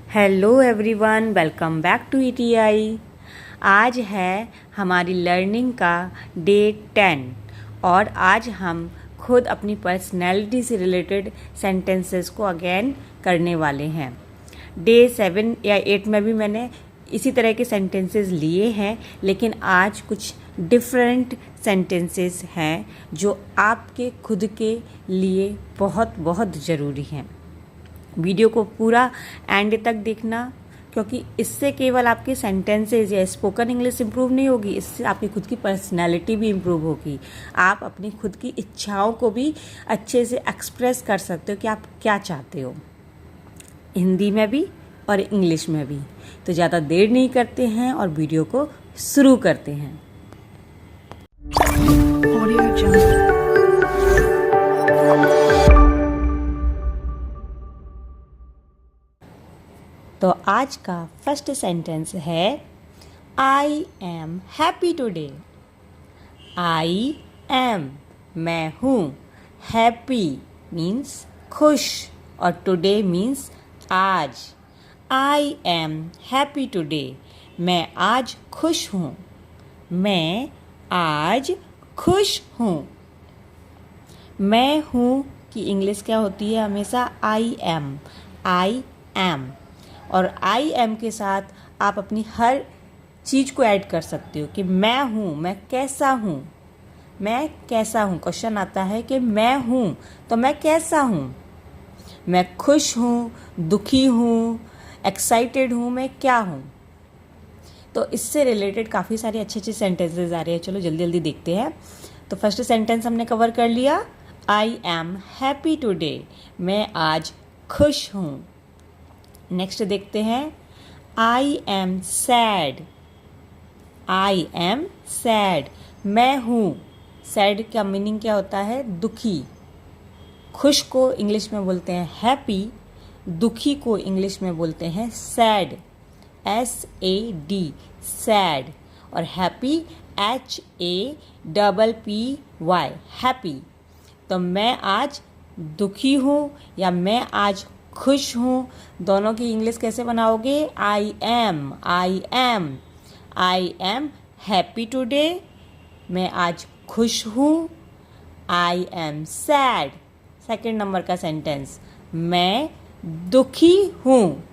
Hello everyone, welcome back to ETI. आज है हमारी लर्निंग का डे 10 और आज हम खुद अपनी पर्सनैलिटी से रिलेटेड सेंटेंसेस को अगेन करने वाले हैं। डे 7 या 8 में भी मैंने इसी तरह के सेंटेंसेस लिए हैं, लेकिन आज कुछ डिफरेंट सेंटेंसेस हैं जो आपके खुद के लिए बहुत बहुत ज़रूरी हैं। वीडियो को पूरा एंड तक देखना, क्योंकि इससे केवल आपके सेंटेंसेस या स्पोकन इंग्लिश इम्प्रूव नहीं होगी, इससे आपकी खुद की पर्सनैलिटी भी इम्प्रूव होगी। आप अपनी खुद की इच्छाओं को भी अच्छे से एक्सप्रेस कर सकते हो कि आप क्या चाहते हो, हिंदी में भी और इंग्लिश में भी। तो ज़्यादा देर नहीं करते हैं और वीडियो को शुरू करते हैं। तो आज का फर्स्ट सेंटेंस है I am happy today. I am मैं हूँ, हैप्पी मीन्स खुश और टुडे मीन्स आज। आई एम हैप्पी टुडे, मैं आज खुश हूँ। मैं आज खुश हूँ। मैं हूँ की इंग्लिश क्या होती है? हमेशा आई एम। आई एम और आई एम के साथ आप अपनी हर चीज़ को ऐड कर सकते हो कि मैं हूँ, मैं कैसा हूँ। मैं कैसा हूँ, क्वेश्चन आता है कि मैं हूँ तो मैं कैसा हूँ। मैं खुश हूँ, दुखी हूँ, एक्साइटेड हूँ, मैं क्या हूँ। तो इससे रिलेटेड काफ़ी सारे अच्छे अच्छे सेंटेंसेस आ रहे हैं। चलो जल्दी जल्दी देखते हैं। तो फर्स्ट सेंटेंस हमने कवर कर लिया, आई एम हैप्पी टुडे, मैं आज खुश हूँ। नेक्स्ट देखते हैं, I am sad. I am sad, मैं हूँ। सैड का मीनिंग क्या होता है? दुखी। खुश को इंग्लिश में बोलते हैं हैप्पी, दुखी को इंग्लिश में बोलते हैं सैड। SAD सैड और हैप्पी HAPPY हैप्पी। तो मैं आज दुखी हूँ या मैं आज खुश हूँ, दोनों की इंग्लिश कैसे बनाओगे? I am. I am. I am happy today, मैं आज खुश हूँ। I am sad, second number का सेंटेंस, मैं दुखी हूँ।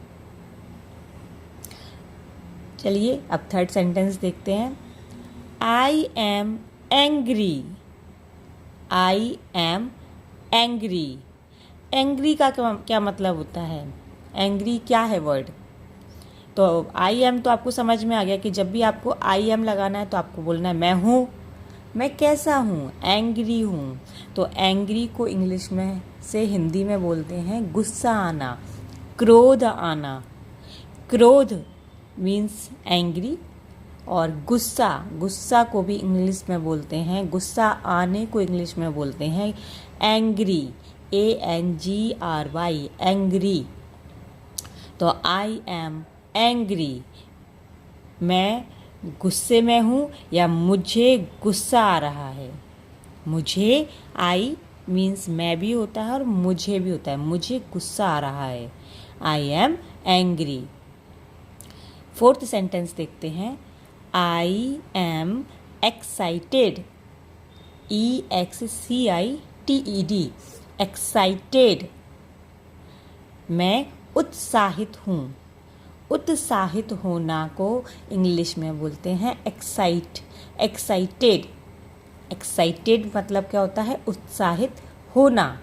चलिए अब थर्ड सेंटेंस देखते हैं, I am angry. I am angry. Angry का क्या मतलब होता है? एंग्री क्या है वर्ड? तो आई एम तो आपको समझ में आ गया कि जब भी आपको आई एम लगाना है तो आपको बोलना है मैं हूँ, मैं कैसा हूँ, एंग्री हूँ। तो एंग्री को इंग्लिश में से हिंदी में बोलते हैं गुस्सा आना, क्रोध आना। क्रोध मीन्स एंग्री और गुस्सा को भी इंग्लिश में बोलते हैं, गुस्सा आने को इंग्लिश में बोलते हैं एंग्री। ANGRY angry. तो आई एम एंग्री, मैं गुस्से में हूँ या मुझे गुस्सा आ रहा है। मुझे, आई मीन्स मैं भी होता है और मुझे भी होता है, मुझे गुस्सा आ रहा है। I am angry. Fourth sentence देखते हैं, I am excited. EXCITED excited, मैं उत्साहित हूँ। उत्साहित होना को इंग्लिश में बोलते हैं एक्साइटेड। एक्साइटेड मतलब क्या होता है? उत्साहित होना।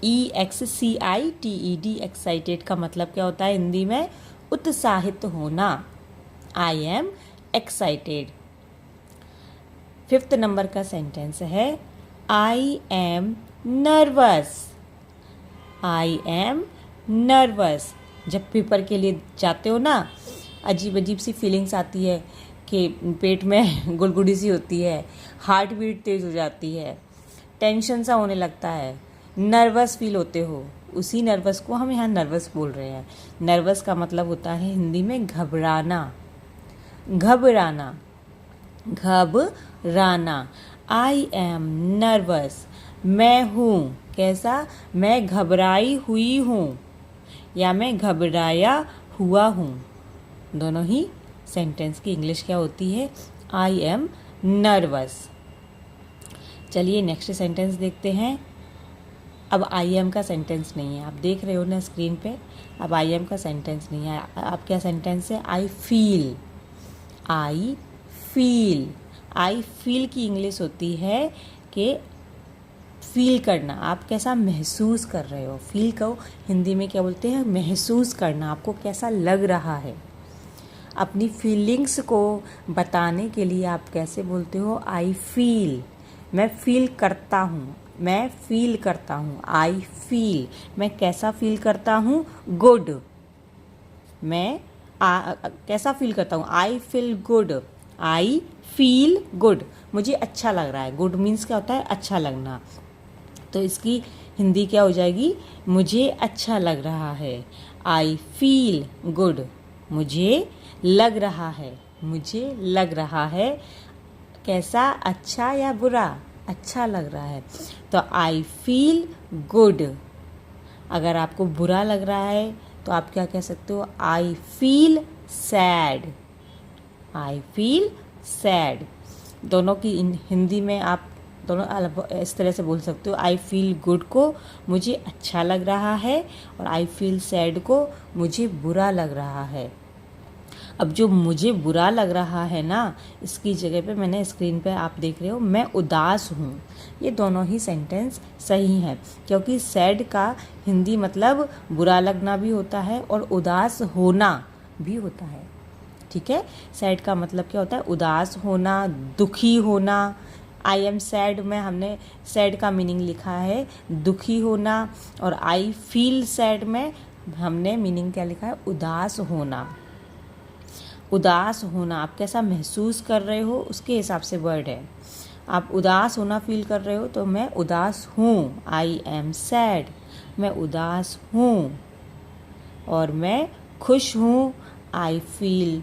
EXCITED एक्साइटेड का मतलब क्या होता है हिंदी में? उत्साहित होना। I am excited. Fifth number का सेंटेंस है, I am nervous. I am nervous, जब पेपर के लिए जाते हो ना, अजीब अजीब सी फीलिंग्स आती है कि पेट में गुड़गुड़ी सी होती है, हार्ट बीट तेज हो जाती है, टेंशन सा होने लगता है, नर्वस फील होते हो, उसी नर्वस को हम यहाँ नर्वस बोल रहे हैं। नर्वस का मतलब होता है हिंदी में घबराना। घबराना, घबराना। आई एम नर्वस, मैं हूँ कैसा? मैं घबराई हुई हूँ या मैं घबराया हुआ हूँ। दोनों ही सेंटेंस की इंग्लिश क्या होती है? I am nervous. चलिए नेक्स्ट सेंटेंस देखते हैं। अब आई एम का सेंटेंस नहीं है, आप देख रहे हो ना स्क्रीन पे। अब आई एम का सेंटेंस नहीं है, अब क्या सेंटेंस है? I feel. I feel. I feel की इंग्लिश होती है कि फील करना, आप कैसा महसूस कर रहे हो। फील को हिंदी में क्या बोलते हैं? महसूस करना, आपको कैसा लग रहा है। अपनी फीलिंग्स को बताने के लिए आप कैसे बोलते हो? I feel. मैं फील करता हूँ, मैं फील करता हूँ। आई फील, मैं कैसा फील करता हूँ? गुड। मैं कैसा फील करता हूँ? I feel good. I feel good, मुझे अच्छा लग रहा है। गुड मीन्स क्या होता है? अच्छा लगना। तो इसकी हिंदी क्या हो जाएगी? मुझे अच्छा लग रहा है। आई फील गुड, मुझे लग रहा है। मुझे लग रहा है कैसा? अच्छा या बुरा? अच्छा लग रहा है। तो आई फील गुड। अगर आपको बुरा लग रहा है तो आप क्या कह सकते हो? I feel sad. I feel sad. दोनों की हिंदी में आप दोनों इस तरह से बोल सकते हो। आई फील गुड को मुझे अच्छा लग रहा है, और आई फील सैड को मुझे बुरा लग रहा है। अब जो मुझे बुरा लग रहा है ना, इसकी जगह पे मैंने स्क्रीन पे आप देख रहे हो मैं उदास हूँ। ये दोनों ही सेंटेंस सही हैं, क्योंकि सैड का हिंदी मतलब बुरा लगना भी होता है और उदास होना भी होता है। ठीक है, सैड का मतलब क्या होता है? उदास होना, दुखी होना। आई एम सैड में हमने सैड का मीनिंग लिखा है दुखी होना, और आई फील सैड में हमने मीनिंग क्या लिखा है? उदास होना। उदास होना, आप कैसा महसूस कर रहे हो उसके हिसाब से वर्ड है। आप उदास होना फील कर रहे हो तो मैं उदास हूँ। आई एम सैड, मैं उदास हूँ। और मैं खुश हूँ। आई फील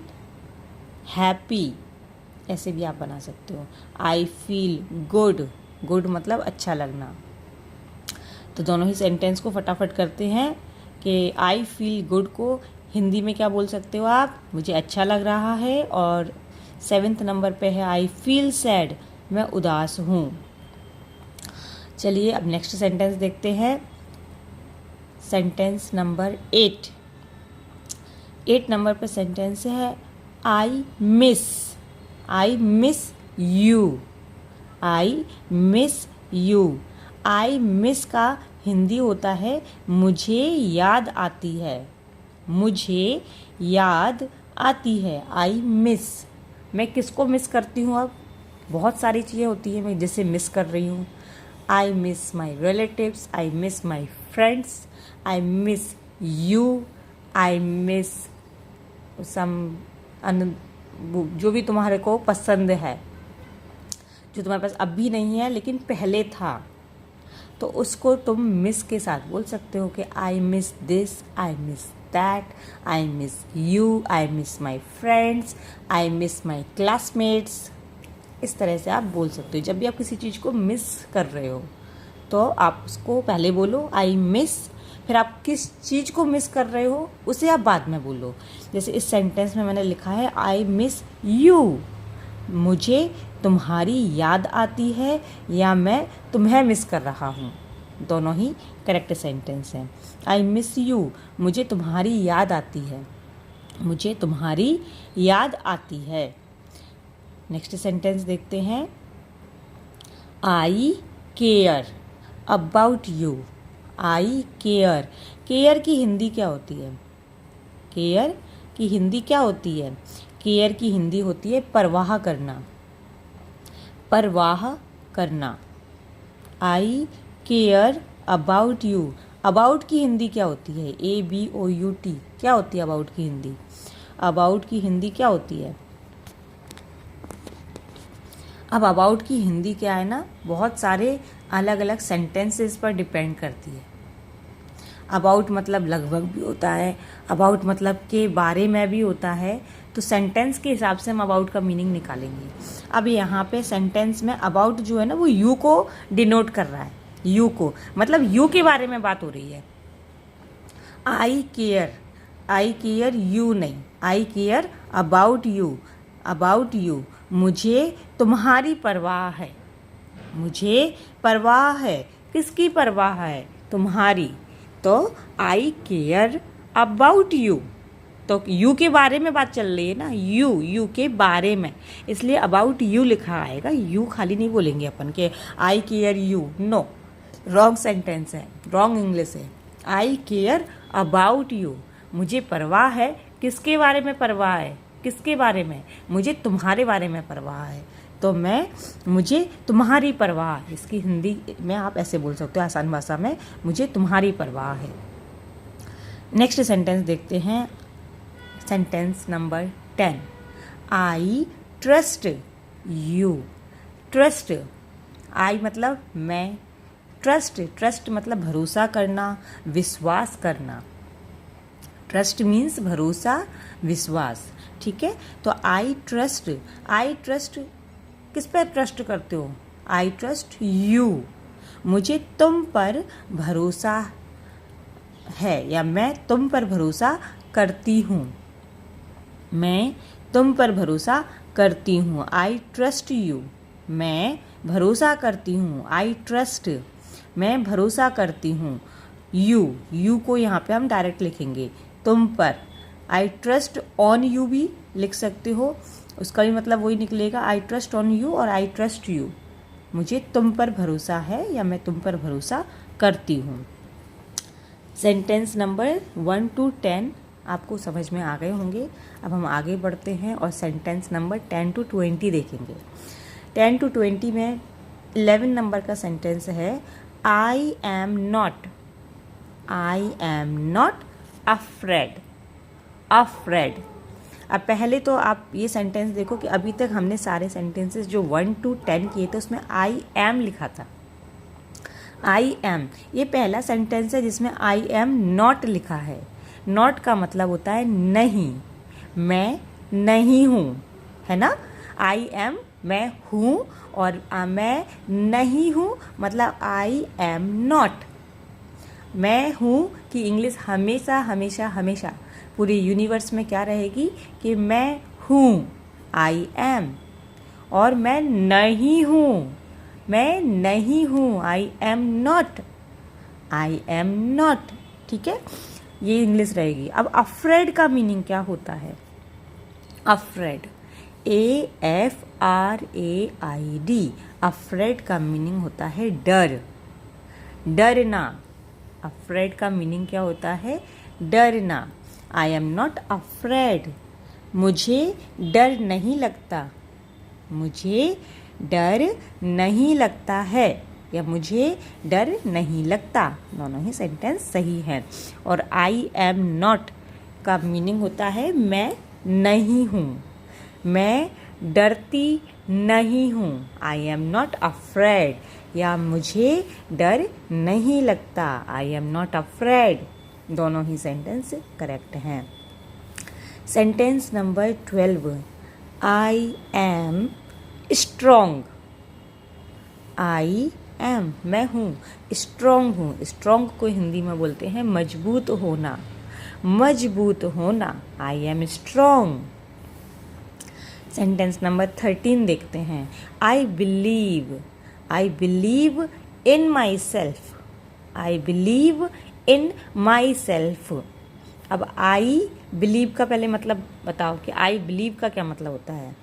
हैप्पी, ऐसे भी आप बना सकते हो। आई फील गुड, गुड मतलब अच्छा लगना। तो दोनों ही सेंटेंस को फटाफट करते हैं कि आई फील गुड को हिंदी में क्या बोल सकते हो आप? मुझे अच्छा लग रहा है। और 7th नंबर पे है आई फील सैड, मैं उदास हूँ। चलिए अब नेक्स्ट सेंटेंस देखते हैं। Sentence number 8। 8 नंबर पे सेंटेंस है I miss. I miss you. I miss you. I miss का हिंदी होता है मुझे याद आती है। मुझे याद आती है। आई मिस, मैं किसको मिस करती हूँ? अब बहुत सारी चीज़ें होती हैं मैं जिसे मिस कर रही हूँ। I miss my relatives, I miss my friends, I miss you, I miss जो भी तुम्हारे को पसंद है, जो तुम्हारे पास अब भी नहीं है लेकिन पहले था, तो उसको तुम मिस के साथ बोल सकते हो कि I miss this, I miss that, I miss you, I miss my friends, I miss my classmates. इस तरह से आप बोल सकते हो। जब भी आप किसी चीज़ को मिस कर रहे हो तो आप उसको पहले बोलो आई मिस, फिर आप किस चीज़ को मिस कर रहे हो उसे आप बाद में बोलो। जैसे इस सेंटेंस में मैंने लिखा है आई मिस यू, मुझे तुम्हारी याद आती है, या मैं तुम्हें मिस कर रहा हूँ। दोनों ही करेक्ट सेंटेंस हैं। आई मिस यू, मुझे तुम्हारी याद आती है। मुझे तुम्हारी याद आती है। नेक्स्ट सेंटेंस देखते हैं। I care about you. I care, care की हिंदी क्या होती है? केयर की हिंदी क्या होती है? केयर की हिंदी होती है परवाह करना। परवाह करना। आई केयर अबाउट यू। अबाउट की हिंदी क्या होती है? ABOUT, क्या होती है अबाउट की हिंदी? अबाउट की हिंदी क्या होती है? अब अबाउट की हिंदी क्या है ना, बहुत सारे अलग अलग सेंटेंसेस पर डिपेंड करती है। अबाउट मतलब लगभग भी होता है, अबाउट मतलब के बारे में भी होता है। तो सेंटेंस के हिसाब से हम अबाउट का मीनिंग निकालेंगे। अब यहाँ पे सेंटेंस में अबाउट जो है ना वो यू को डिनोट कर रहा है। यू को मतलब यू के बारे में बात हो रही है। I care I care you नहीं, I care about you, about you. मुझे तुम्हारी परवाह है, मुझे परवाह है। किसकी परवाह है? तुम्हारी। तो आई केयर अबाउट यू, तो यू के बारे में बात चल रही है ना, यू के बारे में, इसलिए अबाउट यू लिखा आएगा। यू खाली नहीं बोलेंगे अपन के I care you, no, wrong sentence है, रॉन्ग इंग्लिश है। आई केयर अबाउट यू, मुझे परवाह है। किसके बारे में परवाह है? किसके बारे में? मुझे तुम्हारे बारे में परवाह है। तो मुझे तुम्हारी परवाह है। इसकी हिंदी में आप ऐसे बोल सकते हो आसान भाषा में, मुझे तुम्हारी परवाह है। नेक्स्ट सेंटेंस देखते हैं, sentence number 10। I trust you. Trust, I मतलब मैं, ट्रस्ट मतलब भरोसा करना, विश्वास करना। ट्रस्ट मीन्स भरोसा, विश्वास, ठीक है। तो आई ट्रस्ट किस पर ट्रस्ट करते हो? आई ट्रस्ट यू, मुझे तुम पर भरोसा है या मैं तुम पर भरोसा करती हूँ, मैं तुम पर भरोसा करती हूँ। आई ट्रस्ट यू, मैं भरोसा करती हूँ। आई ट्रस्ट, मैं भरोसा करती हूँ। यू को यहाँ पे हम डायरेक्ट लिखेंगे तुम पर। आई ट्रस्ट ऑन यू भी लिख सकते हो, उसका भी मतलब वही निकलेगा, आई ट्रस्ट ऑन यू और आई ट्रस्ट यू, मुझे तुम पर भरोसा है या मैं तुम पर भरोसा करती हूँ। सेंटेंस नंबर 1 to 10 आपको समझ में आ गए होंगे। अब हम आगे बढ़ते हैं और सेंटेंस नंबर 10 to 20 देखेंगे। 10 to 20 में 11 नंबर का सेंटेंस है, I am not afraid. Afraid. अब पहले तो आप ये सेंटेंस देखो कि अभी तक हमने सारे सेंटेंसेस जो 1 to 10 किए थे उसमें आई एम लिखा था। आई एम, ये पहला सेंटेंस है जिसमें आई एम नॉट लिखा है। नॉट का मतलब होता है नहीं, मैं नहीं हूँ, है ना। आई एम मैं हूँ और मैं नहीं हूँ मतलब आई एम नॉट। मैं हूँ कि इंग्लिश हमेशा हमेशा हमेशा पूरे यूनिवर्स में क्या रहेगी कि मैं हूँ, आई एम, और मैं नहीं हूँ, मैं नहीं हूँ, I am not, I am not, ठीक है, ये इंग्लिश रहेगी। अब अफ्रेड का मीनिंग क्या होता है? अफ्रेड, AFRAID, अफ्रेड का मीनिंग होता है डर, डरना। अफ्रेड का मीनिंग क्या होता है? डरना। आई एम नॉट अफ्रेड, मुझे डर नहीं लगता, मुझे डर नहीं लगता है या मुझे डर नहीं लगता, दोनों ही सेंटेंस सही है। और आई एम नॉट का मीनिंग होता है मैं नहीं हूँ, मैं डरती नहीं हूँ। आई एम नॉट अफ्रेड, या मुझे डर नहीं लगता, आई एम नॉट अफ्रेड, दोनों ही सेंटेंस करेक्ट हैं। Sentence number 12, I am strong. I am मैं हूँ, स्ट्रॉन्ग हूँ। स्ट्रॉन्ग को हिंदी में बोलते हैं मजबूत होना, मजबूत होना। I am strong. Sentence number 13 देखते हैं, I believe in my self, I believe in my self. अब आई बिलीव का पहले मतलब बताओ कि आई बिलीव का क्या मतलब होता है?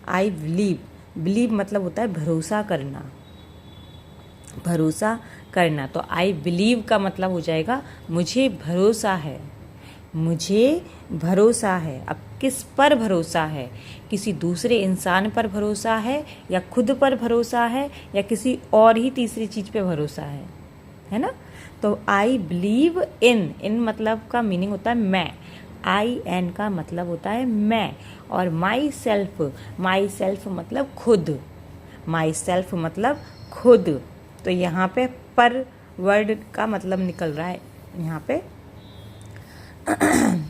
आई बिलीव मतलब होता है भरोसा करना, भरोसा करना। तो आई बिलीव का मतलब हो जाएगा मुझे भरोसा है, मुझे भरोसा है। अब किस पर भरोसा है? किसी दूसरे इंसान पर भरोसा है या खुद पर भरोसा है या किसी और ही तीसरी चीज़ पे भरोसा है ना। तो आई बिलीव इन मतलब का मीनिंग होता है मैं, आई एन का मतलब होता है मैं, और माई सेल्फ मतलब खुद, माई सेल्फ मतलब खुद। तो यहाँ पे पर वर्ड का मतलब निकल रहा है यहाँ पे।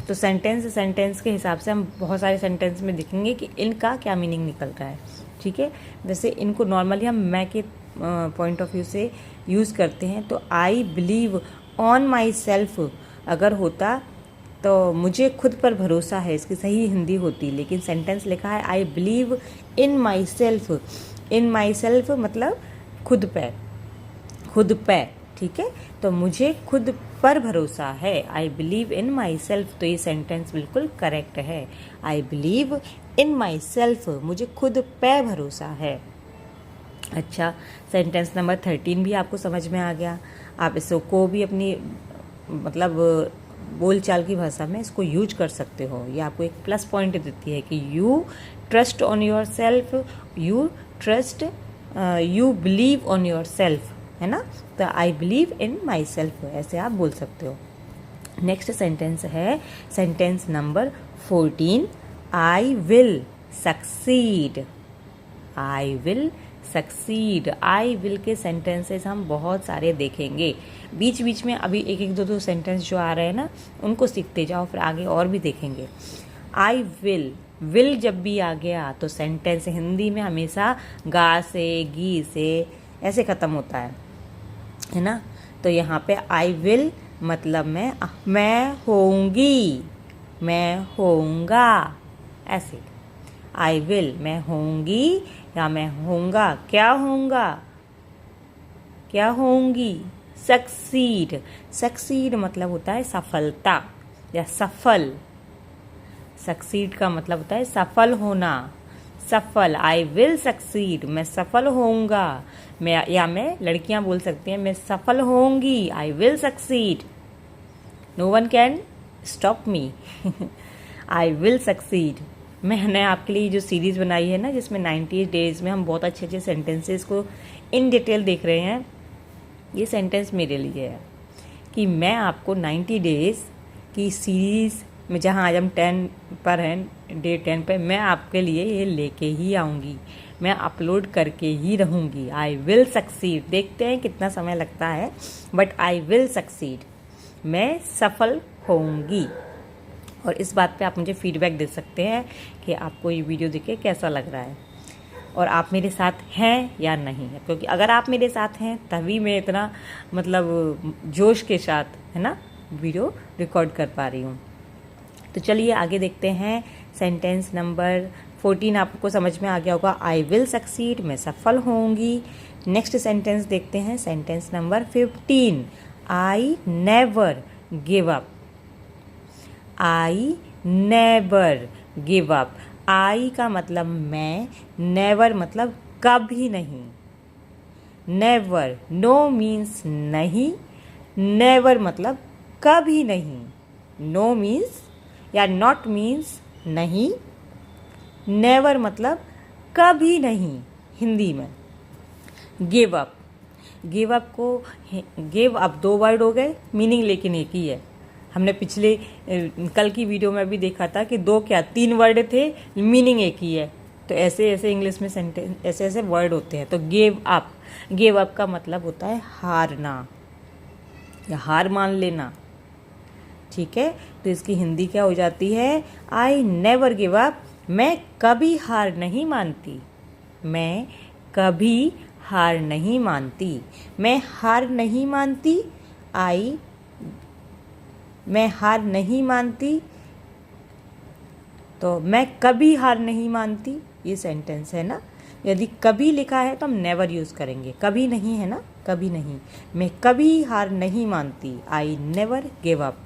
तो सेंटेंस के हिसाब से हम बहुत सारे सेंटेंस में देखेंगे कि इनका क्या मीनिंग निकल रहा है, ठीक है। वैसे इनको नॉर्मली हम मैं के पॉइंट ऑफ व्यू से यूज़ करते हैं। तो I believe on my self अगर होता तो मुझे खुद पर भरोसा है, इसकी सही हिंदी होती, लेकिन सेंटेंस लिखा है I believe in my self. In my self मतलब खुद पे, खुद पे, ठीक है। तो मुझे खुद पर भरोसा है, I believe in my self, तो ये सेंटेंस बिल्कुल करेक्ट है। I believe in my self, मुझे खुद पे भरोसा है। अच्छा, सेंटेंस नंबर 13 भी आपको समझ में आ गया। आप इसको भी अपनी मतलब बोलचाल की भाषा में इसको यूज कर सकते हो। ये आपको एक प्लस पॉइंट देती है कि you trust on your self, you believe on your self, है ना। तो I believe in my self, ऐसे आप बोल सकते हो। नेक्स्ट सेंटेंस है sentence number 14, I will succeed. I will succeed, I will के सेंटेंसेस हम बहुत सारे देखेंगे बीच बीच में। अभी एक एक दो सेंटेंस जो आ रहे हैं ना, उनको सीखते जाओ, फिर आगे और भी देखेंगे। आई विल जब भी आ गया तो सेंटेंस हिंदी में हमेशा गा से, गी से ऐसे ख़त्म होता है ना। तो यहाँ पे आई विल मतलब मैं होंगी, मैं होऊंगा, ऐसे। आई विल मैं होंगी या मैं होऊंगा, क्या होऊंगा, क्या होंगी। सक्सीड, सक्सीड मतलब होता है सफलता या सफल। सक्सीड का मतलब होता है सफल होना, सफल। आई विल सक्सीड, मैं सफल होऊंगा। मैं लड़कियां बोल सकती हैं मैं सफल होंगी, I will succeed. No one can stop me. I will succeed. मैंने आपके लिए जो सीरीज़ बनाई है ना, जिसमें 90 डेज में हम बहुत अच्छे अच्छे सेंटेंसेस को इन डिटेल देख रहे हैं, ये सेंटेंस मेरे लिए है कि मैं आपको 90 डेज की सीरीज़ में, जहाँ आज हम 10 पर हैं, डे 10 पे, मैं आपके लिए ये लेके ही आऊँगी, मैं अपलोड करके ही रहूँगी। आई विल सक्सीड, देखते हैं कितना समय लगता है, बट आई विल सक्सीड, मैं सफल होऊंगी। और इस बात पे आप मुझे फीडबैक दे सकते हैं कि आपको ये वीडियो देख के कैसा लग रहा है और आप मेरे साथ हैं या नहीं है। क्योंकि अगर आप मेरे साथ हैं तभी मैं इतना मतलब जोश के साथ, है ना, वीडियो रिकॉर्ड कर पा रही हूँ। तो चलिए आगे देखते हैं। सेंटेंस नंबर 14 आपको समझ में आ गया होगा, आई विल सक्सीड, मैं सफल होंगी। नेक्स्ट सेंटेंस देखते हैं, sentence number 15, I never give up. I never give up. I का मतलब मैं, नेवर मतलब कभी नहीं। नेवर, नो मीन्स नहीं, नेवर मतलब कभी नहीं। नो मीन्स या नॉट मीन्स नहीं, नेवर मतलब कभी नहीं हिंदी में। गिव अप, गिव अप को, गिव अप 2 वर्ड हो गए, मीनिंग लेकिन एक ही है। हमने पिछले कल की वीडियो में भी देखा था कि 2 क्या 3 वर्ड थे, मीनिंग एक ही है। तो ऐसे ऐसे इंग्लिश में सेंटेंस, ऐसे ऐसे वर्ड होते हैं। तो गिव अप, गिव अप का मतलब होता है हारना या हार मान लेना, ठीक है। तो इसकी हिंदी क्या हो जाती है, आई नेवर गिव अप, मैं कभी हार नहीं मानती, मैं कभी हार नहीं मानती। मैं हार नहीं मानती, मैं हार नहीं मानती, तो मैं कभी हार नहीं मानती, ये सेंटेंस है ना। यदि कभी लिखा है तो हम नेवर यूज़ करेंगे, कभी नहीं है ना, कभी नहीं। मैं कभी हार नहीं मानती, आई नेवर गिव अप।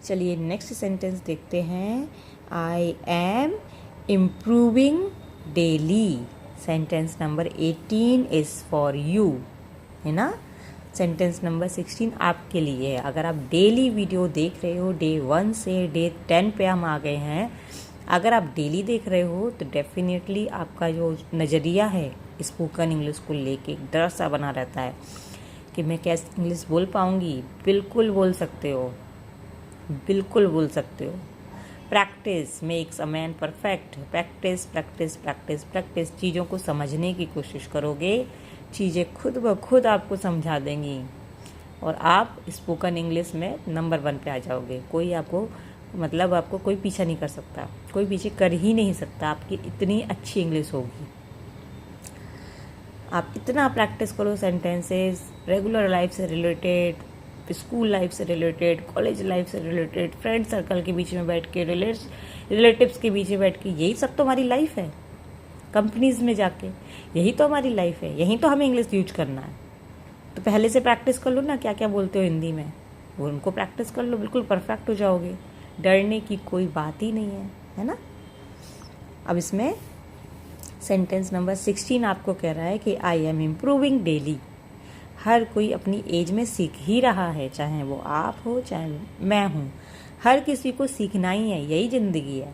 चलिए नेक्स्ट सेंटेंस देखते हैं, I am improving daily. Sentence number 18 is for you, है ना। सेंटेंस नंबर 16 आपके लिए है। अगर आप डेली वीडियो देख रहे हो, डे 1 से डे 10 पे हम आ गए हैं, अगर आप डेली देख रहे हो तो डेफिनेटली आपका जो नज़रिया है स्पोकन इंग्लिश को लेके एक डर सा बना रहता है कि मैं कैसे इंग्लिश बोल पाऊँगी। बिल्कुल बोल सकते हो, बिल्कुल बोल सकते हो। Practice makes a man perfect. Practice practice practice practice, चीज़ों को समझने की कोशिश करोगे, चीज़ें खुद ब खुद आपको समझा देंगी और आप स्पोकन इंग्लिश में नंबर 1 पे आ जाओगे। कोई आपको मतलब आपको कोई पीछा नहीं कर सकता, कोई पीछे कर ही नहीं सकता, आपकी इतनी अच्छी इंग्लिश होगी। आप इतना प्रैक्टिस करो सेंटेंसेस रेगुलर लाइफ से रिलेटेड, आपकी स्कूल लाइफ से रिलेटेड, कॉलेज लाइफ से रिलेटेड, फ्रेंड सर्कल के बीच में बैठ के, रिलेटिव्स के बीच में बैठ के, यही सब तो हमारी लाइफ है। कंपनीज में जाके यही तो हमारी लाइफ है, यही तो हमें इंग्लिश यूज करना है। तो पहले से प्रैक्टिस कर लो ना, क्या क्या बोलते हो हिंदी में, वो उनको प्रैक्टिस कर लो, बिल्कुल परफेक्ट हो जाओगे। डरने की कोई बात ही नहीं है ना। अब इसमें सेंटेंस नंबर 16 आपको कह रहा है कि आई एम इम्प्रूविंग डेली। हर कोई अपनी एज में सीख ही रहा है, चाहे वो आप हो चाहे मैं हूँ, हर किसी को सीखना ही है, यही ज़िंदगी है।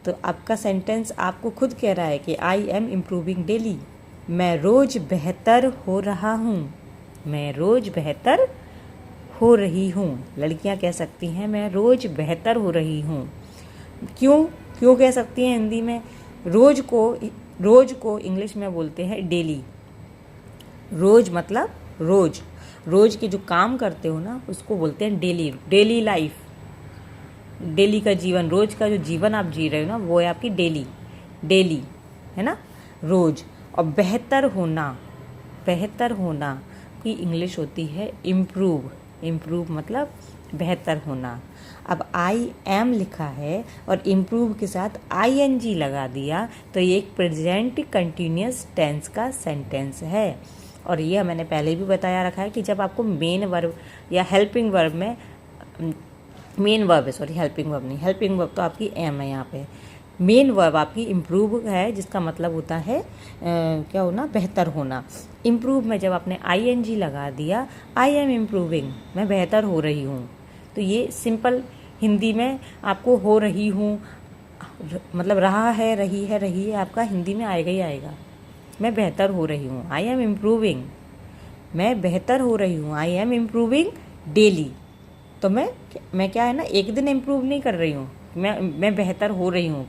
तो आपका सेंटेंस आपको खुद कह रहा है कि आई एम इम्प्रूविंग डेली, मैं रोज़ बेहतर हो रहा हूँ, मैं रोज़ बेहतर हो रही हूँ। लड़कियाँ कह सकती हैं मैं रोज़ बेहतर हो रही हूँ। क्यों कह सकती हैं हिंदी में? रोज़ को इंग्लिश में बोलते हैं डेली। रोज़ मतलब रोज़ के जो काम करते हो ना, उसको बोलते हैं डेली। डेली लाइफ, डेली का जीवन, रोज़ का जो जीवन आप जी रहे हो ना, वो है आपकी डेली, है ना, रोज़। और बेहतर होना की इंग्लिश होती है इम्प्रूव मतलब बेहतर होना। अब आई एम लिखा है और इम्प्रूव के साथ ING लगा दिया, तो ये एक प्रेजेंट कंटिन्यूस टेंस का सेंटेंस है। और ये मैंने पहले भी बताया रखा है कि जब आपको मेन वर्ब या हेल्पिंग वर्ब में, मेन वर्ब है, सॉरी हेल्पिंग वर्ब नहीं, हेल्पिंग वर्ब तो आपकी एम है यहाँ पे, मेन वर्ब आपकी इम्प्रूव है, जिसका मतलब होता है क्या होना, बेहतर होना। इम्प्रूव में जब आपने ING लगा दिया, आई एम इम्प्रूविंग, मैं बेहतर हो रही हूँ। तो ये सिंपल हिंदी में आपको हो रही हूँ मतलब रहा है, रही है आपका हिंदी में आएगा ही आएगा। मैं बेहतर हो रही हूँ, आई एम इम्प्रूविंग, मैं बेहतर हो रही हूँ, आई एम इम्प्रूविंग डेली। तो मैं क्या है ना, एक दिन इम्प्रूव नहीं कर रही हूँ, मैं बेहतर हो रही हूँ।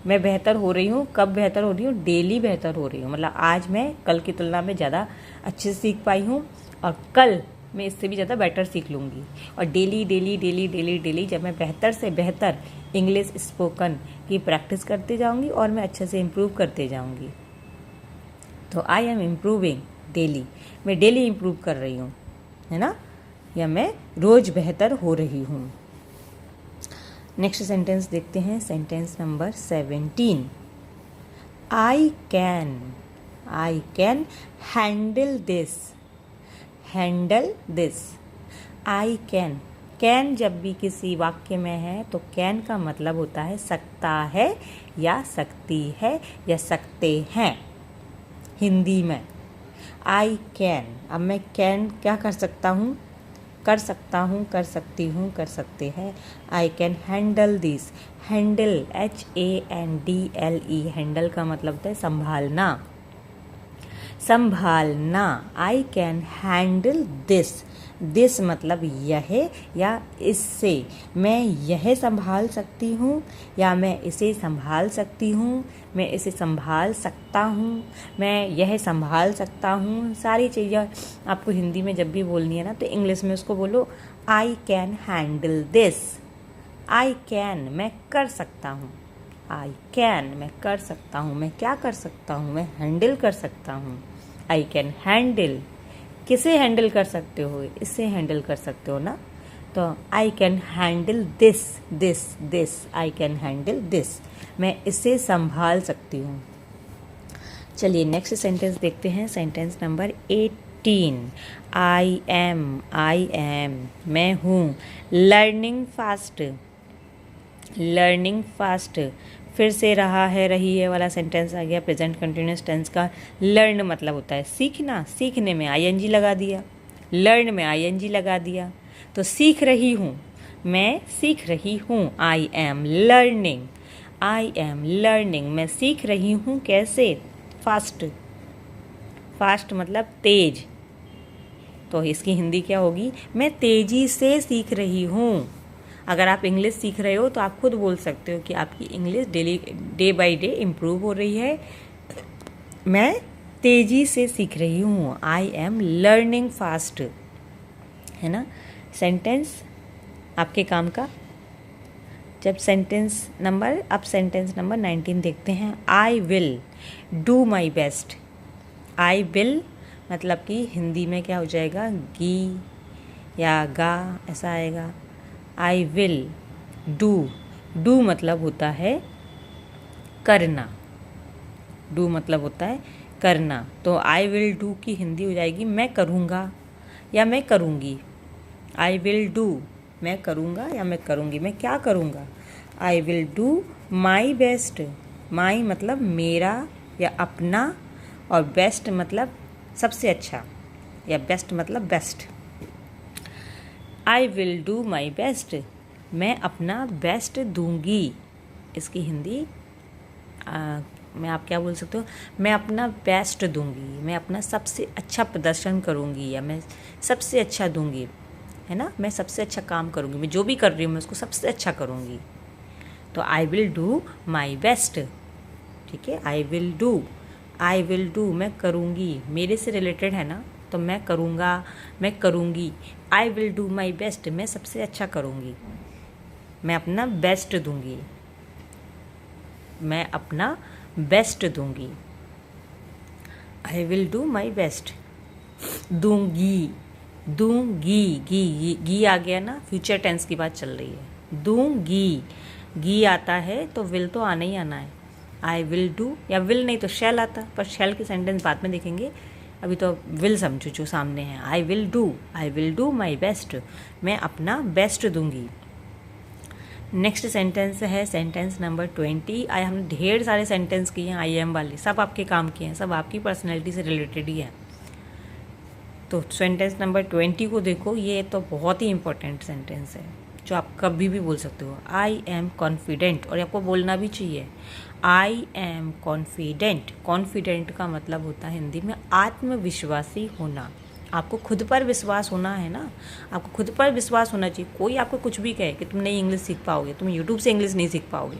मैं बेहतर हो रही हूँ, कब बेहतर हो रही हूँ? डेली बेहतर हो रही हूँ। मतलब आज मैं कल की तुलना में ज़्यादा अच्छे से सीख पाई हूँ और कल मैं इससे भी ज़्यादा बेटर सीख लूँगी। और डेली जब मैं बेहतर से बेहतर इंग्लिश स्पोकन की प्रैक्टिस करते जाऊँगी और मैं अच्छे से इम्प्रूव करते जाऊँगी। तो आई एम इम्प्रूविंग डेली, मैं डेली इम्प्रूव कर रही हूँ, है ना, या मैं रोज़ बेहतर हो रही हूँ। नेक्स्ट सेंटेंस देखते हैं, sentence number 17। I can handle this. I can जब भी किसी वाक्य में है तो कैन का मतलब होता है सकता है या सकती है या सकते हैं। हिंदी में आई कैन, अब मैं कैन क्या कर सकता हूँ, कर सकती हूँ, कर सकते हैं। I can handle this, handle HANDLE, handle का मतलब होता है संभालना। आई कैन हैंडल दिस मतलब यह या इससे, मैं यह संभाल सकती हूँ या मैं इसे संभाल सकती हूँ, मैं इसे संभाल सकता हूँ, मैं यह संभाल सकता हूँ। सारी चीज़ें आपको हिंदी में जब भी बोलनी है ना, तो इंग्लिश में उसको बोलो I can handle this. I can, मैं कर सकता हूँ, आई कैन, मैं कर सकता हूँ, मैं क्या कर सकता हूँ, मैं हैंडल कर सकता हूँ। आई कैन हैंडल, किसे हैंडल कर सकते हो, इससे हैंडल कर सकते हो ना। तो I can handle this, I can handle this, मैं इसे संभाल सकती हूँ। चलिए नेक्स्ट सेंटेंस देखते हैं, सेंटेंस नंबर 18। आई एम, मैं हूँ। लर्निंग फास्ट, फिर से रहा है रही है वाला सेंटेंस आ गया। प्रेजेंट कंटिन्यूअस टेंस का लर्न मतलब होता है सीखना, सीखने में ING लगा दिया, लर्न में ING लगा दिया। तो सीख रही हूँ, मैं सीख रही हूँ, आई एम लर्निंग, मैं सीख रही हूँ। कैसे? फास्ट मतलब तेज। तो इसकी हिंदी क्या होगी? मैं तेजी से सीख रही हूँ। अगर आप इंग्लिश सीख रहे हो तो आप खुद बोल सकते हो कि आपकी English day by day improve हो रही है। मैं तेजी से सीख रही हूँ, आई एम लर्निंग फास्ट, है ना। सेंटेंस आपके काम का। जब सेंटेंस नंबर 19 देखते हैं। आई will do my best. I will मतलब कि हिंदी में क्या हो जाएगा? या गा ऐसा आएगा। आई विल डू, डू मतलब होता है करना, डू मतलब होता है करना। तो आई विल डू की हिंदी हो जाएगी मैं करूँगा या मैं करूँगी। आई विल डू, मैं करूँगा या मैं करूँगी, मैं क्या करूँगा। I will do my best, my मतलब मेरा या अपना, और बेस्ट मतलब सबसे अच्छा, या बेस्ट मतलब best. I will do my best, मैं अपना बेस्ट दूंगी। इसकी हिंदी मैं आप क्या बोल सकते हो, मैं अपना बेस्ट दूंगी, मैं अपना सबसे अच्छा प्रदर्शन करूंगी, या मैं सबसे अच्छा दूंगी, है ना, मैं सबसे अच्छा काम करूंगी, मैं जो भी कर रही हूँ मैं उसको सबसे अच्छा करूंगी। तो आई विल डू माई बेस्ट, ठीक है। आई विल डू मैं करूंगी, मेरे से रिलेटेड है ना, तो मैं करूंगा, मैं करूंगी। आई विल डू माई बेस्ट, मैं सबसे अच्छा करूंगी, मैं अपना बेस्ट दूंगी, मैं अपना बेस्ट दूंगी। आई विल डू माई बेस्ट। दूंगी, दूंगी, गी आ गया ना, फ्यूचर टेंस की बात चल रही है। दूंगी, गी आता है तो विल तो आना ही आना है। आई विल डू, या विल नहीं तो शैल आता, पर शैल की सेंटेंस बाद में देखेंगे, अभी तो विल समझो जो सामने है। आई विल डू माई बेस्ट, मैं अपना बेस्ट दूंगी। नेक्स्ट सेंटेंस है सेंटेंस नंबर 20। हमने ढेर सारे सेंटेंस किए हैं आई एम वाले, सब आपके काम के हैं, सब आपकी पर्सनैलिटी से रिलेटेड ही है। तो सेंटेंस नंबर 20 को देखो, ये तो बहुत ही इंपॉर्टेंट सेंटेंस है जो आप कभी भी बोल सकते हो। आई एम कॉन्फिडेंट, और आपको बोलना भी चाहिए। आई एम कॉन्फिडेंट, कॉन्फिडेंट का मतलब होता है हिंदी में आत्मविश्वासी होना। आपको खुद पर विश्वास होना है ना, आपको खुद पर विश्वास होना चाहिए। कोई आपको कुछ भी कहे कि तुम नहीं इंग्लिश सीख पाओगे, तुम यूट्यूब से इंग्लिश नहीं सीख पाओगे,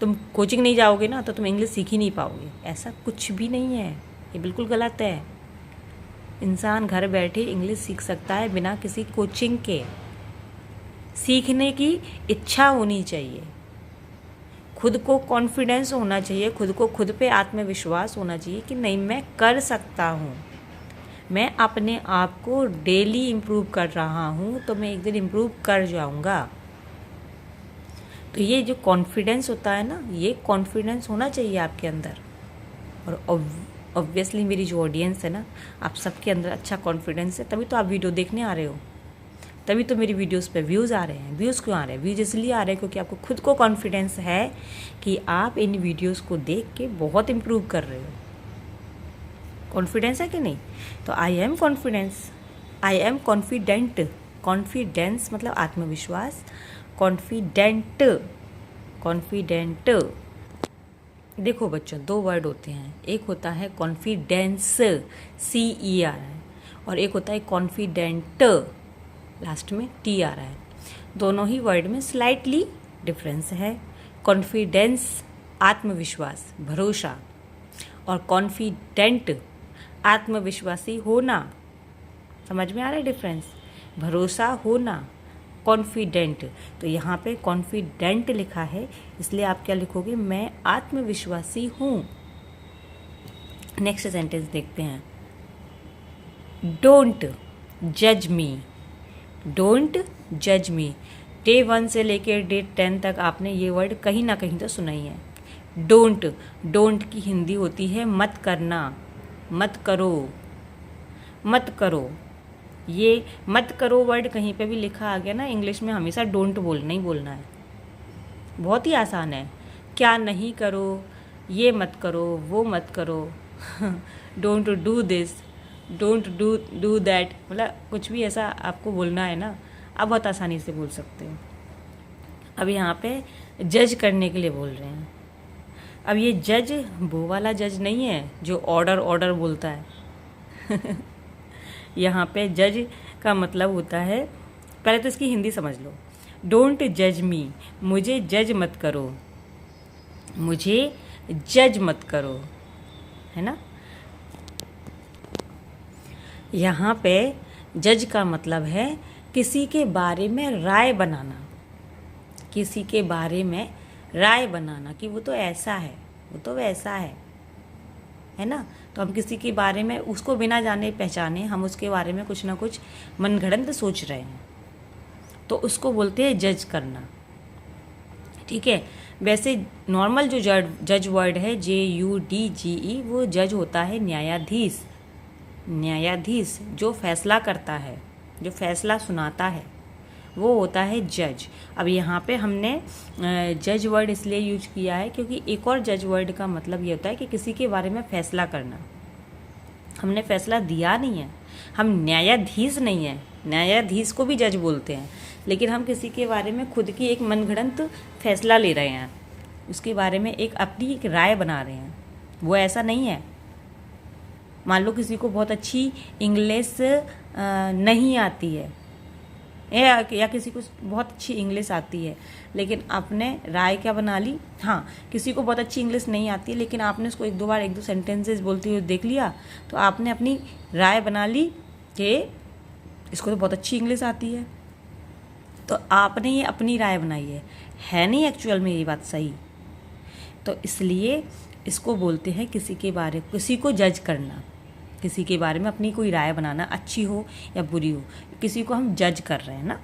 तुम कोचिंग नहीं जाओगे ना तो तुम इंग्लिश सीख ही नहीं पाओगे, ऐसा कुछ भी नहीं है, ये बिल्कुल गलत है। इंसान घर बैठे इंग्लिश सीख सकता है बिना किसी कोचिंग के। सीखने की इच्छा होनी चाहिए, खुद को कॉन्फिडेंस होना चाहिए, खुद को खुद पे आत्मविश्वास होना चाहिए कि नहीं मैं कर सकता हूँ, मैं अपने आप को डेली इम्प्रूव कर रहा हूँ, तो मैं एक दिन इम्प्रूव कर जाऊँगा। तो ये जो कॉन्फिडेंस होता है ना, ये कॉन्फिडेंस होना चाहिए आपके अंदर। और ऑब्वियसली मेरी जो ऑडियंस है ना, आप सबके अंदर अच्छा कॉन्फिडेंस है, तभी तो आप वीडियो देखने आ रहे हो, तभी तो मेरी वीडियोस पे व्यूज़ आ रहे हैं। व्यूज़ क्यों आ रहे हैं? व्यूज़ इसलिए आ रहे हैं क्योंकि आपको खुद को कॉन्फिडेंस है कि आप इन वीडियोस को देख के बहुत इम्प्रूव कर रहे हो। कॉन्फिडेंस है कि नहीं? तो I am confidence, I am confident. Confidence मतलब आत्मविश्वास, कॉन्फिडेंट, कॉन्फिडेंट। देखो बच्चों, दो वर्ड होते हैं, एक होता है कॉन्फिडेंस, CER है, और एक होता है कॉन्फिडेंट, लास्ट में T आ रहा है। दोनों ही वर्ड में स्लाइटली डिफरेंस है। कॉन्फिडेंस आत्मविश्वास, भरोसा, और कॉन्फिडेंट आत्मविश्वासी होना। समझ में आ रहा है डिफरेंस? भरोसा होना, कॉन्फिडेंट। तो यहाँ पे कॉन्फिडेंट लिखा है, इसलिए आप क्या लिखोगे? मैं आत्मविश्वासी हूँ। नेक्स्ट सेंटेंस देखते हैं। डोंट जज मी, डोंट जज मी। डे 1 से लेकर डे 10 तक आपने ये वर्ड कहीं ना कहीं तो सुना ही है। डोंट, डोंट की हिंदी होती है मत करना, मत करो, मत करो। ये मत करो वर्ड कहीं पे भी लिखा आ गया ना इंग्लिश में, हमेशा डोंट बोलना ही बोलना है। बहुत ही आसान है। क्या नहीं करो, ये मत करो, वो मत करो, don't do this, don't do that, मतलब कुछ भी ऐसा आपको बोलना है ना, आप बहुत आसानी से बोल सकते हो। अब यहाँ पे जज करने के लिए बोल रहे हैं। अब ये जज वो वाला जज नहीं है जो ऑर्डर ऑर्डर बोलता है। यहाँ पे जज का मतलब होता है, पहले तो इसकी हिंदी समझ लो। डोंट जज मी, मुझे जज मत करो, मुझे जज मत करो, है ना। यहाँ पे जज का मतलब है किसी के बारे में राय बनाना, किसी के बारे में राय बनाना कि वो तो ऐसा है, वो तो वैसा है, है ना। तो हम किसी के बारे में उसको बिना जाने पहचाने हम उसके बारे में कुछ ना कुछ मनगढ़ंत सोच रहे हैं, तो उसको बोलते हैं जज करना। ठीक है। वैसे नॉर्मल जो जज वर्ड है JUDGE, वो जज होता है न्यायाधीश। न्यायाधीश जो फैसला करता है, जो फैसला सुनाता है, वो होता है जज। अब यहाँ पे हमने जज वर्ड इसलिए यूज किया है क्योंकि एक और जज वर्ड का मतलब ये होता है कि किसी के बारे में फैसला करना। हमने फैसला दिया नहीं है, हम न्यायाधीश नहीं हैं। न्यायाधीश को भी जज बोलते हैं, लेकिन हम किसी के बारे में खुद की एक मनगढ़ंत फैसला ले रहे हैं, उसके बारे में अपनी एक राय बना रहे हैं। वो ऐसा नहीं है। मान लो किसी को बहुत अच्छी इंग्लिश नहीं आती है, या किसी को बहुत अच्छी इंग्लिश आती है, लेकिन आपने राय क्या बना ली। हाँ, किसी को बहुत अच्छी इंग्लिश नहीं आती है, लेकिन आपने उसको एक दो सेंटेंसेस बोलते हुए देख लिया, तो आपने अपनी राय बना ली कि इसको तो बहुत अच्छी इंग्लिश आती है। तो आपने ये अपनी राय बनाई है नहीं एक्चुअल में ये बात सही। तो इसलिए इसको बोलते हैं किसी को जज करना, किसी के बारे में अपनी कोई राय बनाना, अच्छी हो या बुरी हो, किसी को हम जज कर रहे हैं ना।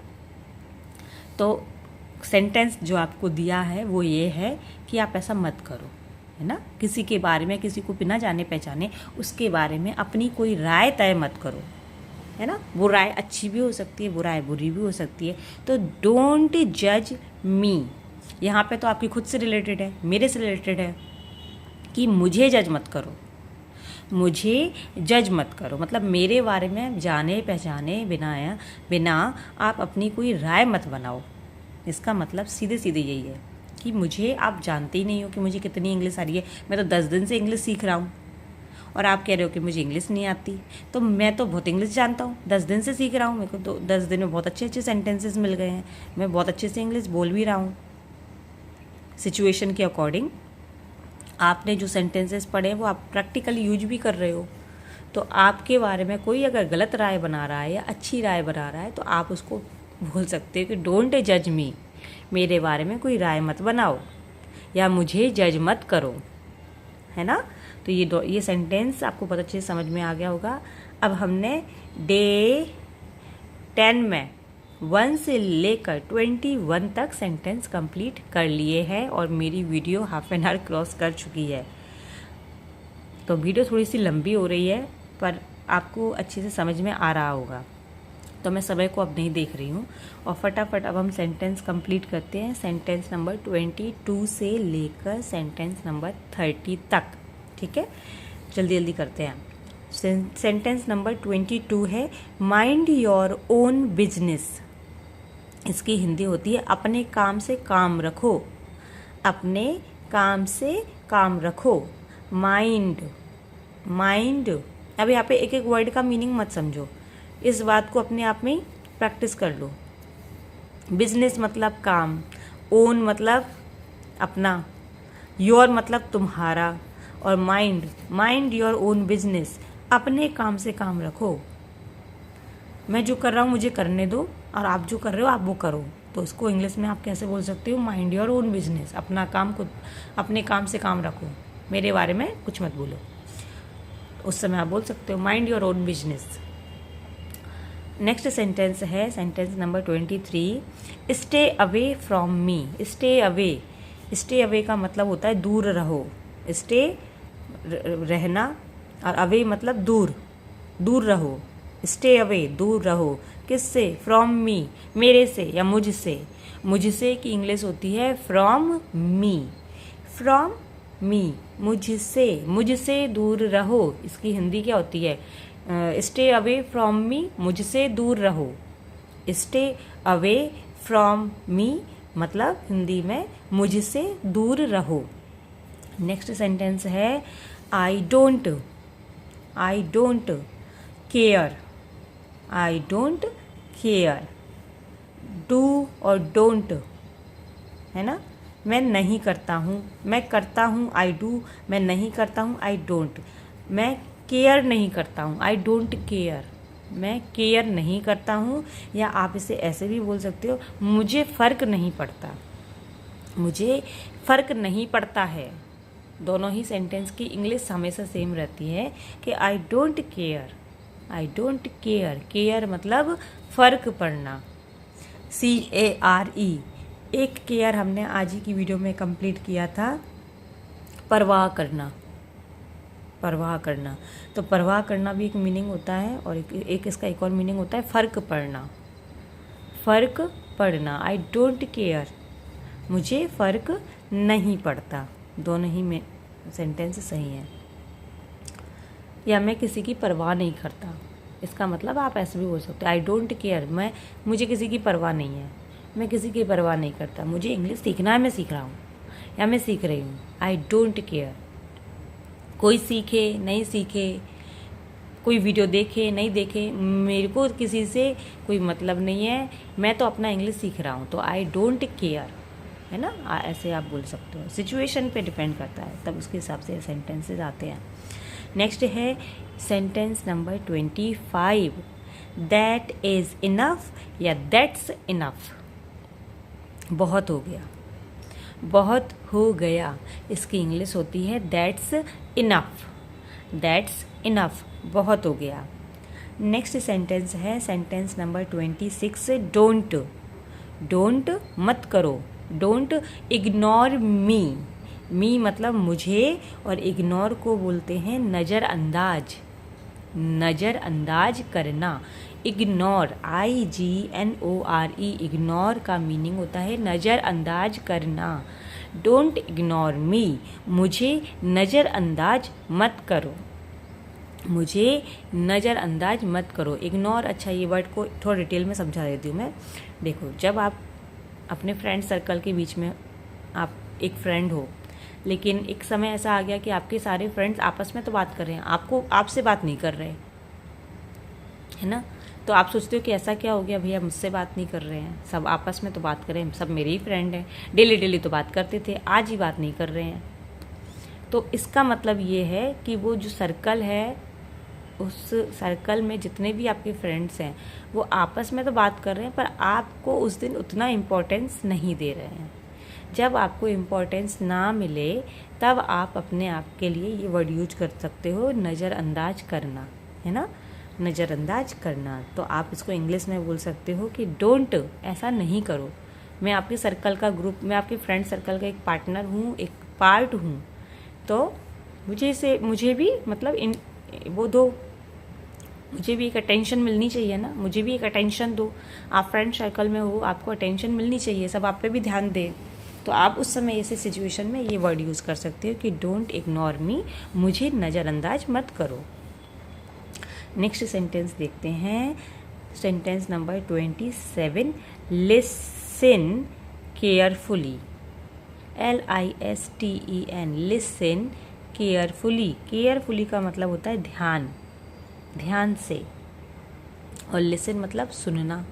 तो सेंटेंस जो आपको दिया है वो ये है कि आप ऐसा मत करो, है ना। किसी के बारे में, किसी को बिना जाने पहचाने उसके बारे में अपनी कोई राय तय मत करो, है ना। वो राय अच्छी भी हो सकती है, वो राय बुरी भी हो सकती है। तो डोंट जज मी, यहाँ पे तो आपकी खुद से रिलेटेड है, मेरे से रिलेटेड है कि मुझे जज मत करो। मुझे जज मत करो मतलब मेरे बारे में जाने पहचाने बिना आप अपनी कोई राय मत बनाओ। इसका मतलब सीधे सीधे यही है कि मुझे आप जानते ही नहीं हो कि मुझे कितनी इंग्लिश आ रही है। मैं तो 10 दिन से इंग्लिश सीख रहा हूँ और आप कह रहे हो कि मुझे इंग्लिश नहीं आती। तो मैं तो बहुत इंग्लिश जानता हूँ, 10 दिन से सीख रहा हूँ, मेरे को तो 10 दिन में बहुत अच्छे अच्छे सेंटेंसेस मिल गए हैं, मैं बहुत अच्छे से इंग्लिश बोल भी रहा हूँ। सिचुएशन के अकॉर्डिंग आपने जो सेंटेंसेस पढ़े वो आप प्रैक्टिकली यूज भी कर रहे हो। तो आपके बारे में कोई अगर गलत राय बना रहा है या अच्छी राय बना रहा है तो आप उसको बोल सकते हो कि डोंट जज मी, मेरे बारे में कोई राय मत बनाओ या मुझे जज मत करो, है ना। तो ये सेंटेंस आपको बहुत अच्छे से समझ में आ गया होगा। अब हमने डे 10 में 1 से लेकर 21 तक सेंटेंस कंप्लीट कर लिए हैं और मेरी video half an hour cross कर चुकी है। तो वीडियो थोड़ी सी लंबी हो रही है पर आपको अच्छे से समझ में आ रहा होगा। तो मैं समय को अब नहीं देख रही हूँ और फटाफट अब हम सेंटेंस कंप्लीट करते हैं। सेंटेंस नंबर 22 से लेकर सेंटेंस नंबर 30 तक, ठीक है। जल्दी जल्दी करते हैं। सेंटेंस नंबर 22 है माइंड योर ओन बिजनेस। इसकी हिंदी होती है अपने काम से काम रखो। अपने काम से काम रखो। Mind, mind. अब यहाँ पे एक एक वर्ड का मीनिंग मत समझो, इस बात को अपने आप में ही प्रैक्टिस कर लो। बिजनेस मतलब काम, ओन मतलब अपना, योर मतलब तुम्हारा, और माइंड योर ओन बिजनेस, अपने काम से काम रखो। मैं जो कर रहा हूँ मुझे करने दो और आप जो कर रहे हो आप वो करो। तो इसको इंग्लिश में आप कैसे बोल सकते हो, माइंड योर ओन बिजनेस, अपना काम खुद, अपने काम से काम रखो, मेरे बारे में कुछ मत बोलो। उस समय आप बोल सकते हो mind your own business. Next sentence है sentence number 23, stay away from me. Stay away का मतलब होता है दूर रहो। स्टे रहना और अवे मतलब दूर, दूर रहो। स्टे अवे दूर रहो, किससे, फ्रॉम मी, मेरे से या मुझसे। मुझसे की इंग्लिश होती है फ्रॉम मी, फ्रॉम मी, मुझसे दूर रहो। इसकी हिंदी क्या होती है, स्टे अवे फ्रॉम मी, मुझसे दूर रहो। स्टे अवे फ्रॉम मी मतलब हिंदी में मुझसे दूर रहो। नेक्स्ट सेंटेंस है I don't care. I don't care, do और डोंट, है ना। मैं नहीं करता हूँ, मैं करता हूँ आई डू, मैं नहीं करता हूँ आई डोंट। मैं केयर नहीं करता हूँ, आई डोंट केयर, मैं केयर नहीं करता हूँ। या आप इसे ऐसे भी बोल सकते हो, मुझे फ़र्क नहीं पड़ता, मुझे फ़र्क नहीं पड़ता है, दोनों ही सेंटेंस की इंग्लिश हमेशा सेम रहती है कि I don't care, I don't care. Care मतलब फ़र्क पड़ना, CARE। एक केयर हमने आज ही की वीडियो में कंप्लीट किया था, परवाह करना, परवाह करना। तो परवाह करना भी एक मीनिंग होता है और एक इसका एक और मीनिंग होता है फ़र्क पड़ना, फ़र्क पड़ना। आई डोंट केयर, मुझे फ़र्क नहीं पड़ता। दोनों ही में सेंटेंस सही हैं। या मैं किसी की परवाह नहीं करता, इसका मतलब आप ऐसे भी बोल सकते हो आई डोंट केयर, मुझे किसी की परवाह नहीं है, मैं किसी की परवाह नहीं करता, मुझे इंग्लिश सीखना है, मैं सीख रहा हूँ या मैं सीख रही हूँ। I don't care. कोई सीखे नहीं सीखे, कोई वीडियो देखे नहीं देखे, मेरे को किसी से कोई मतलब नहीं है, मैं तो अपना इंग्लिश सीख रहा हूँ। तो आई डोंट केयर, है ना, ऐसे आप बोल सकते हो। सिचुएशन पे डिपेंड करता है, तब उसके हिसाब से सेंटेंसेस आते हैं। नेक्स्ट है sentence number 25, that is enough या दैट्स इनफ। बहुत हो गया, बहुत हो गया, इसकी इंग्लिश होती है दैट्स इनफ, दैट्स इनफ, बहुत हो गया। नेक्स्ट सेंटेंस है सेंटेंस नंबर 26, डोंट, डोंट मत करो, डोंट इग्नोर मी, मी मतलब मुझे, और इग्नोर को बोलते हैं नज़रअंदाज, नज़रअंदाज करना। इग्नोर, IGNORE, इग्नोर का मीनिंग होता है नज़रअंदाज करना। डोंट इग्नोर मी, मुझे नज़रअंदाज मत करो, मुझे नज़रअंदाज मत करो। इग्नोर, अच्छा ये वर्ड को थोड़ा डिटेल में समझा देती हूँ मैं। देखो, जब आप अपने फ्रेंड सर्कल के बीच में, आप एक फ्रेंड हो, लेकिन एक समय ऐसा आ गया कि आपके सारे फ्रेंड्स आपस में तो बात कर रहे हैं, आपसे बात नहीं कर रहे, है ना। तो आप सोचते हो कि ऐसा क्या हो गया भैया, मुझसे बात नहीं कर रहे हैं, सब आपस में तो बात कर रहे हैं, सब मेरे ही फ्रेंड हैं, डेली डेली तो बात करते थे, आज ही बात नहीं कर रहे हैं। तो इसका मतलब ये है कि वो जो सर्कल है, उस सर्कल में जितने भी आपके फ्रेंड्स हैं वो आपस में तो बात कर रहे हैं, पर आपको उस दिन उतना इम्पोर्टेंस नहीं दे रहे हैं। जब आपको इम्पोर्टेंस ना मिले तब आप अपने आप के लिए ये वर्ड यूज कर सकते हो, नज़रअंदाज करना, है ना, नज़रअंदाज करना। तो आप इसको इंग्लिश में बोल सकते हो कि डोंट, ऐसा नहीं करो। मैं आपके सर्कल का ग्रुप, मैं आपके फ्रेंड सर्कल का एक पार्टनर हूँ, एक पार्ट हूँ, तो मुझे भी मतलब वो दो, मुझे भी एक अटेंशन मिलनी चाहिए ना, मुझे भी एक अटेंशन दो। आप फ्रेंड सर्कल में हो, आपको अटेंशन मिलनी चाहिए, सब आप पे भी ध्यान दें। तो आप उस समय ऐसे सिचुएशन में ये वर्ड यूज़ कर सकते हो कि डोंट इग्नोर मी, मुझे नज़रअंदाज मत करो। नेक्स्ट सेंटेंस देखते हैं, sentence number 27, listen carefully, LISTEN, listen carefully. Carefully का मतलब होता है ध्यान, ध्यान से, और लिसन मतलब सुनना,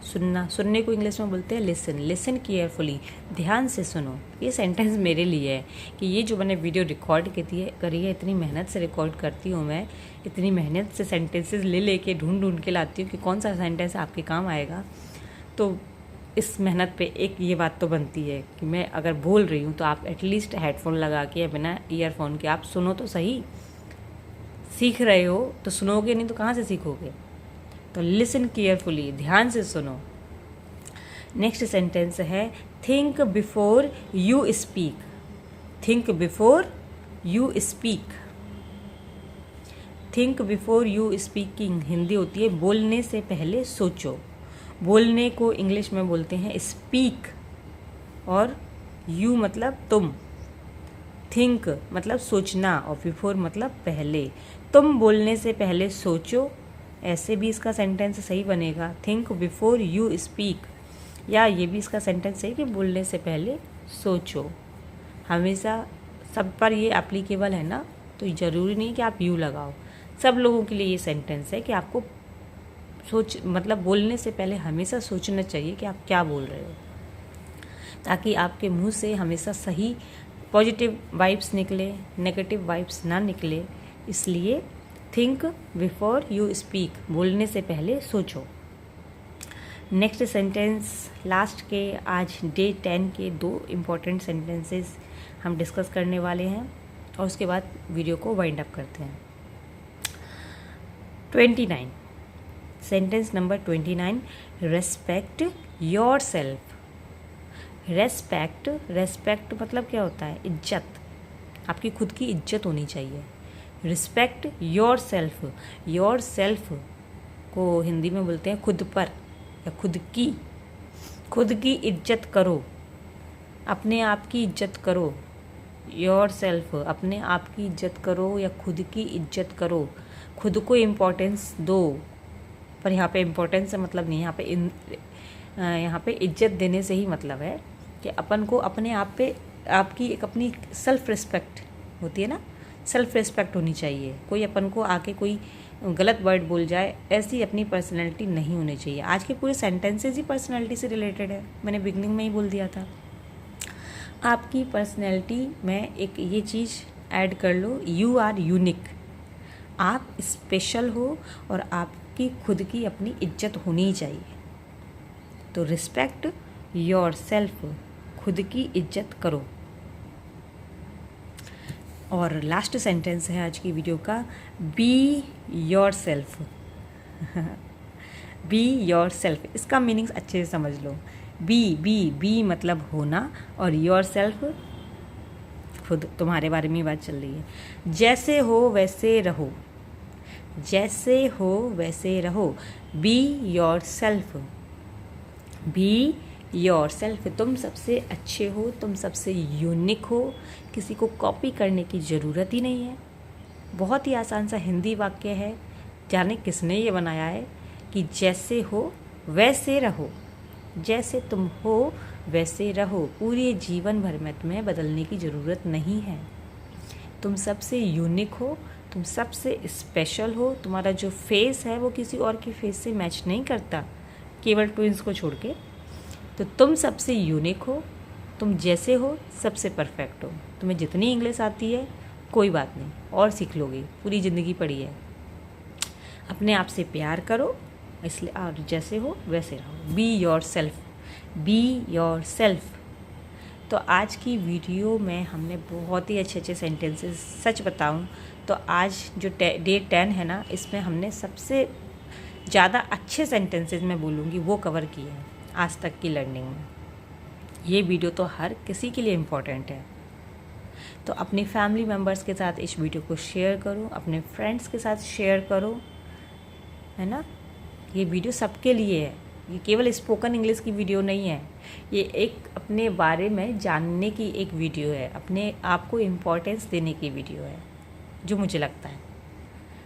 सुनना, सुनने को इंग्लिश में बोलते हैं लिसन, लिसन केयरफुली, ध्यान से सुनो। ये सेंटेंस मेरे लिए है कि ये जो मैंने वीडियो रिकॉर्ड करी है, इतनी मेहनत से रिकॉर्ड करती हूँ मैं, इतनी मेहनत से सेंटेंसेस ले ढूंढ के लाती हूँ कि कौन सा सेंटेंस आपके काम आएगा। तो इस मेहनत पे एक ये बात तो बनती है कि मैं अगर बोल रही हूँ तो आप एटलीस्ट हेडफोन लगा के या बिना ईयरफोन के आप सुनो तो सही। सीख रहे हो तो सुनोगे नहीं तो कहाँ से सीखोगे। तो लिसन केयरफुली, ध्यान से सुनो। नेक्स्ट सेंटेंस है think before you speak, think before you speak. Think before you speak की हिंदी होती है बोलने से पहले सोचो। बोलने को इंग्लिश में बोलते हैं स्पीक, और यू मतलब तुम, थिंक मतलब सोचना, और बिफोर मतलब पहले। तुम बोलने से पहले सोचो, ऐसे भी इसका सेंटेंस सही बनेगा, थिंक बिफोर यू स्पीक। या ये भी इसका सेंटेंस है कि बोलने से पहले सोचो। हमेशा सब पर ये एप्लीकेबल है ना, तो ज़रूरी नहीं कि आप यू लगाओ, सब लोगों के लिए ये सेंटेंस है कि आपको मतलब बोलने से पहले हमेशा सोचना चाहिए कि आप क्या बोल रहे हो, ताकि आपके मुंह से हमेशा सही पॉजिटिव वाइब्स निकले, नेगेटिव वाइब्स ना निकले। इसलिए थिंक बिफोर यू स्पीक, बोलने से पहले सोचो। नेक्स्ट सेंटेंस, लास्ट के आज डे 10 के 2 इम्पॉर्टेंट सेंटेंसेस हम डिस्कस करने वाले हैं और उसके बाद वीडियो को वाइंड अप करते हैं। 29 sentence number 29, respect your self. Respect मतलब क्या होता है? इज्जत, आपकी खुद की इज्जत होनी चाहिए। रिस्पेक्ट योर सेल्फ को हिंदी में बोलते हैं खुद पर या खुद की इज्जत करो, अपने आप की इज्जत करो। योर सेल्फ, अपने आप की इज्जत करो या खुद की इज्जत करो, खुद को इम्पोर्टेंस दो। पर यहाँ पे इम्पोर्टेंस से मतलब नहीं, यहाँ पे इज्जत देने से ही मतलब है कि अपन को अपने आप पे आपकी एक अपनी सेल्फ रिस्पेक्ट होती है ना, सेल्फ रिस्पेक्ट होनी चाहिए। कोई अपन को आके कोई गलत वर्ड बोल जाए, ऐसी अपनी पर्सनैलिटी नहीं होनी चाहिए। आज के पूरे सेंटेंसेस ही पर्सनैलिटी से रिलेटेड है, मैंने बिगनिंग में ही बोल दिया था। आपकी पर्सनैलिटी में एक ये चीज़ ऐड कर लो, यू आर यूनिक, आप स्पेशल हो और आपकी खुद की अपनी इज्जत होनी चाहिए। तो रिस्पेक्ट योर सेल्फ, खुद की इज्जत करो। और लास्ट सेंटेंस है आज की वीडियो का, be your self. Be your self, इसका मीनिंग्स अच्छे से समझ लो। बी मतलब होना और योर सेल्फ खुद, तुम्हारे बारे में बात चल रही है। जैसे हो वैसे रहो, बी योर सेल्फ। तुम सबसे अच्छे हो, तुम सबसे यूनिक हो, किसी को कॉपी करने की ज़रूरत ही नहीं है। बहुत ही आसान सा हिंदी वाक्य है, जाने किसने ये बनाया है कि जैसे हो वैसे रहो, जैसे तुम हो वैसे रहो, पूरे जीवन भर में तुम्हें बदलने की ज़रूरत नहीं है। तुम सबसे यूनिक हो, तुम सबसे स्पेशल हो, तुम्हारा जो फेस है वो किसी और के फेस से मैच नहीं करता, केवल ट्विंस को छोड़ के। तो तुम सबसे यूनिक हो, तुम जैसे हो सबसे परफेक्ट हो। तुम्हें जितनी इंग्लिश आती है कोई बात नहीं, और सीख लोगे, पूरी ज़िंदगी पड़ी है। अपने आप से प्यार करो, इसलिए और जैसे हो वैसे रहो। Be your self. तो आज की वीडियो में हमने बहुत ही अच्छे सेंटेंसेस, सच बताऊं तो आज जो डे 10 है ना, इसमें हमने सबसे ज़्यादा अच्छे सेंटेंसेस मैं बोलूँगी वो कवर किए हैं आज तक की लर्निंग में। ये वीडियो तो हर किसी के लिए इम्पोर्टेंट है। तो अपनी फैमिली मेम्बर्स के साथ इस वीडियो को शेयर करो, अपने फ्रेंड्स के साथ शेयर करो, है ना। ये वीडियो सबके लिए है, ये केवल स्पोकन इंग्लिश की वीडियो नहीं है, ये एक अपने बारे में जानने की एक वीडियो है, अपने आप को इम्पोर्टेंस देने की वीडियो है, जो मुझे लगता है।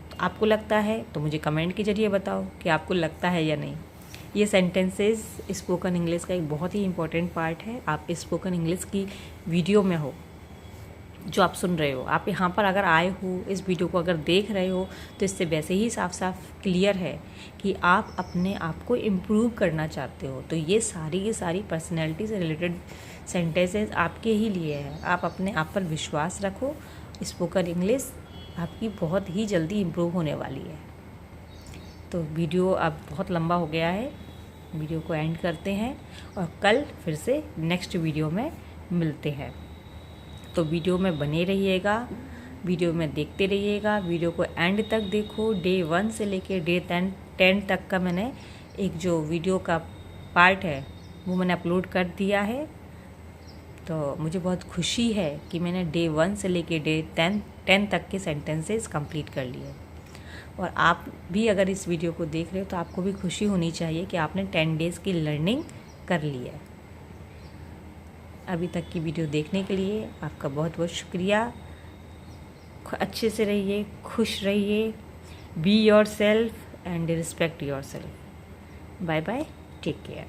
तो आपको लगता है तो मुझे कमेंट के ज़रिए बताओ कि आपको लगता है या नहीं। ये सेंटेंसेस स्पोकन इंग्लिश का एक बहुत ही इम्पोर्टेंट पार्ट है। आप स्पोकन इंग्लिश की वीडियो में हो, जो आप सुन रहे हो, आप यहाँ पर अगर आए हो, इस वीडियो को अगर देख रहे हो, तो इससे वैसे ही साफ साफ क्लियर है कि आप अपने आप को इम्प्रूव करना चाहते हो। तो ये सारी की सारी पर्सनैलिटी से रिलेटेड सेंटेंसेस आपके ही लिए है। आप अपने आप पर विश्वास रखो, स्पोकन इंग्लिश आपकी बहुत ही जल्दी इम्प्रूव होने वाली है। तो वीडियो अब बहुत लंबा हो गया है, वीडियो को एंड करते हैं और कल फिर से नेक्स्ट वीडियो में मिलते हैं। तो वीडियो में बने रहिएगा, वीडियो में देखते रहिएगा, वीडियो को एंड तक देखो। डे 1 से लेके डे 10 तक का मैंने एक जो वीडियो का पार्ट है वो मैंने अपलोड कर दिया है। तो मुझे बहुत खुशी है कि मैंने डे 1 से लेके डे 10 तक के सेंटेंसेस कंप्लीट कर लिए। और आप भी अगर इस वीडियो को देख रहे हो तो आपको भी खुशी होनी चाहिए कि आपने 10 डेज़ की लर्निंग कर ली है। अभी तक की वीडियो देखने के लिए आपका बहुत बहुत शुक्रिया। अच्छे से रहिए, खुश रहिए, be yourself and respect yourself. Bye bye, take care.